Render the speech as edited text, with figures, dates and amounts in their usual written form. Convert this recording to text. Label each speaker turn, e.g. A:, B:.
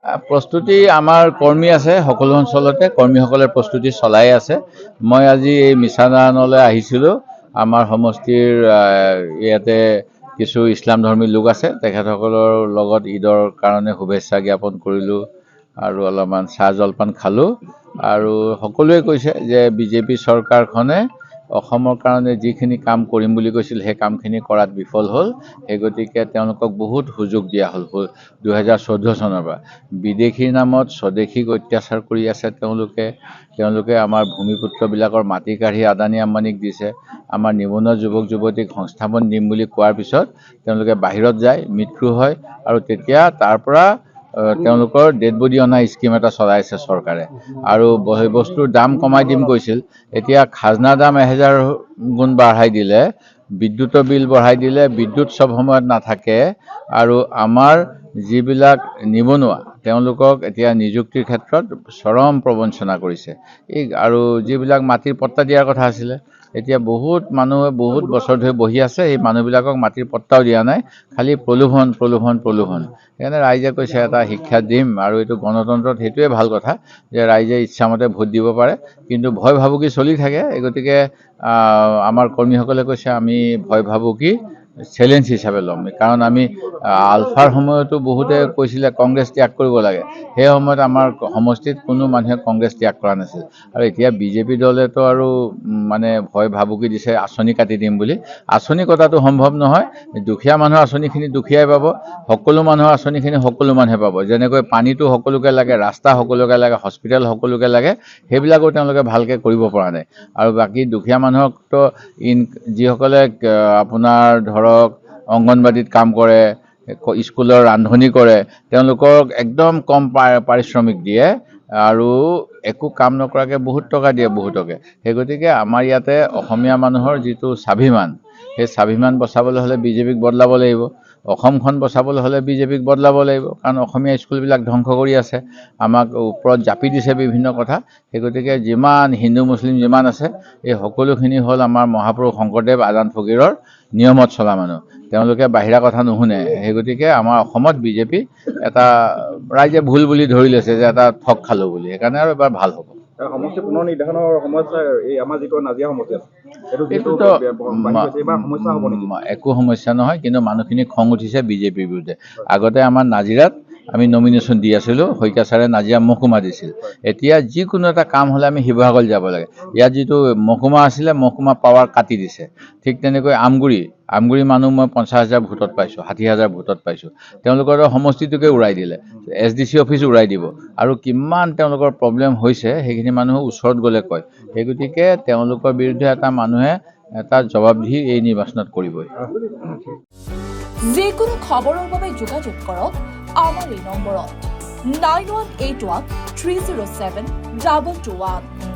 A: প্ৰস্তুতি আমাৰ কৰ্মী আছে, সকলো অঞ্চলতে কৰ্মীসকলে প্ৰস্তুতি চলাই আছে। মই আজি এই মিছানাৰণলৈ আহিছিলোঁ। আমাৰ সমষ্টিৰ ইয়াতে কিছু ইছলাম ধৰ্মী লোক আছে, তেখেতসকলৰ লগত ঈদৰ কাৰণে শুভেচ্ছা জ্ঞাপন কৰিলোঁ আৰু অলপমান চাহ জলপান খালোঁ। আৰু সকলোৱে কৈছে যে বিজেপি চৰকাৰখনে অসমৰ কাৰণে যিখিনি কাম কৰিম বুলি কৈছিল সেই কামখিনি কৰাত বিফল হ'ল। সেই গতিকে তেওঁলোকক বহুত সুযোগ দিয়া হ'ল 2014 চনৰ পৰা। বিদেশীৰ নামত স্বদেশীক অত্যাচাৰ কৰি আছে তেওঁলোকে আমাৰ ভূমিপুত্ৰবিলাকৰ মাটি কাঢ়ি আদানী আম্বানীক দিছে। আমাৰ নিবনুৱা যুৱক যুৱতীক সংস্থাপন দিম বুলি কোৱাৰ পিছত তেওঁলোকে বাহিৰত যায়, মৃত্যু হয় আৰু তেতিয়া তাৰ পৰা তেওঁলোকৰ ডেড বডি অনা স্কিম এটা চলাইছে চৰকাৰে। আৰু বস্তুৰ দাম কমাই দিম কৈছিল, এতিয়া খাজনাৰ দাম 1000 গুণ বঢ়াই দিলে, বিদ্যুতৰ বিল বঢ়াই দিলে, বিদ্যুৎ চব সময়ত নাথাকে আৰু আমাৰ যিবিলাক নিবনুৱা তেওঁলোকক এতিয়া নিযুক্তিৰ ক্ষেত্ৰত চৰম প্ৰবঞ্চনা কৰিছে। আৰু যিবিলাক মাটিৰ পট্টা দিয়াৰ কথা আছিলে, এতিয়া বহুত মানুহে বহুত বছৰ ধৰি বহি আছে, সেই মানুহবিলাকক মাটিৰ পট্টাও দিয়া নাই, খালি প্ৰলোভন। সেইকাৰণে ৰাইজে কৈছে এটা শিক্ষা দিম, আৰু এইটো গণতন্ত্ৰত সেইটোৱে ভাল কথা যে ৰাইজে ইচ্ছামতে ভোট দিব পাৰে, কিন্তু ভয় ভাবুকি চলি থাকে। এই গতিকে আমাৰ কৰ্মীসকলে কৈছে আমি ভয় ভাবুকি চেলেঞ্জ হিচাপে ল'ম, কাৰণ আমি আলফাৰ সময়তো বহুতে কৈছিলে কংগ্ৰেছ ত্যাগ কৰিব লাগে, সেই সময়ত আমাৰ সমষ্টিত কোনো মানুহে কংগ্ৰেছ ত্যাগ কৰা নাছিল। আৰু এতিয়া বিজেপি দলেতো আৰু মানে ভয় ভাবুকি দিছে আঁচনি কাটি দিম বুলি। আঁচনি কটাটো সম্ভৱ নহয়। দুখীয়া মানুহৰ আঁচনিখিনি দুখীয়াই পাব, সকলো মানুহৰ আঁচনিখিনি সকলো মানুহে পাব। যেনেকৈ পানীটো সকলোকে লাগে, ৰাস্তা সকলোকে লাগে, হস্পিটেল সকলোকে লাগে, সেইবিলাকো তেওঁলোকে ভালকৈ কৰিব পৰা নাই। আৰু বাকী দুখীয়া মানুহকতো যিসকলে আপোনাৰ ধৰক অংগনবাদীত কাম কৰে, স্কুলৰ ৰান্ধনি কৰে, তেওঁলোকক একদম কম পাৰিশ্ৰমিক দিয়ে আৰু একো কাম নকৰাকৈ বহুত টকা দিয়ে বহুতকে। সেই গতিকে আমাৰ ইয়াতে অসমীয়া মানুহৰ যিটো স্বাভিমান, সেই স্বাভিমান বচাবলৈ হ'লে বিজেপিক বদলাব লাগিব। অসমখন বচাবলৈ হ'লে বিজেপিক বদলাব লাগিব, কাৰণ অসমীয়া স্কুলবিলাক ধ্বংস কৰি আছে, আমাক ওপৰত জাপি দিছে বিভিন্ন কথা। সেই গতিকে যিমান হিন্দু মুছলিম যিমান আছে, এই সকলোখিনি হ'ল আমাৰ মহাপুৰুষ শংকৰদেৱ আজান ফকীৰৰ নিয়মত চলা মানুহ, তেওঁলোকে বাহিৰা কথা নুশুনে। সেই গতিকে আমাৰ অসমত বিজেপি এটা ৰাইজে ভুল বুলি ধৰি লৈছে যে এটা ঠগ খালোঁ বুলি, সেইকাৰণে আৰু এবাৰ ভাল হ'ব।
B: সমষ্টি পুনৰ নিৰ্ধাৰণৰ সমস্যা এই আমাৰ যিটো নাজিৰা সমষ্টি আছে,
A: এইটোতো একো সমস্যা নহয়, কিন্তু মানুহখিনি খং উঠিছে বিজেপিৰ বিৰুদ্ধে। আগতে আমাৰ নাজিৰাত আমি নমিনেশ্যন দি আছিলোঁ, শইকীয়া ছাৰে নাজিৰা মহকুমা দিছিল। এতিয়া যিকোনো এটা কাম হ'লে আমি শিৱসাগৰ যাব লাগে। ইয়াত যিটো মহকুমা আছিলে, মহকুমা পাৱাৰ কাটি দিছে। ঠিক তেনেকৈ আমগুৰি মানুহ মই 50,000 ভোটত পাইছোঁ, 60,000 ভোটত পাইছোঁ। তেওঁলোকৰ সমষ্টিটোকে উৰাই দিলে, SDC অফিচ উৰাই দিব। আৰু কিমান তেওঁলোকৰ প্ৰব্লেম হৈছে সেইখিনি মানুহ ওচৰত গ'লে কয়। সেই গতিকে তেওঁলোকৰ বিৰুদ্ধে এটা মানুহে এটা জবাবদিহি এই নিৰ্বাচনত কৰিবই।
C: যিকোনো খবৰৰ বাবে যোগাযোগ কৰক আমাৰ এই নম্বৰত 9181 307 221।